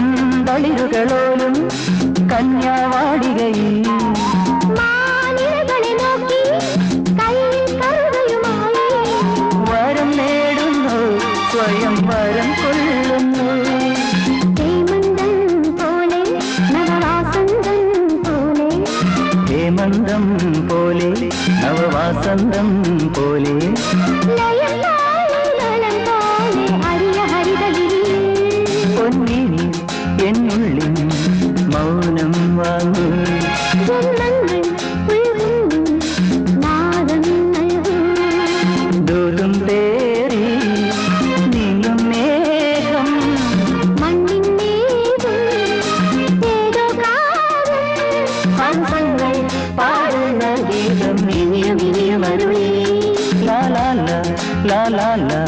ചെന്തളിരുകളോലും കന്യാവാടികയിൽ വരം നേടുന്നു സ്വയം വരം കൊള്ളുന്നു ഹേമന്തം പോലെ നവവാസന്തം പോലെ പൊന്നിനി എന്നുള്ളിൽ മൗനം വാങ്ങൂ ദൂരം തേറി നീങ്ങും മേഘം ഹംസങ്ങൾ പാടുന്ന ഗീതം ഇനിയും ഇനിയും അരുളി ലാ ലാ ലാ ലാ ലാ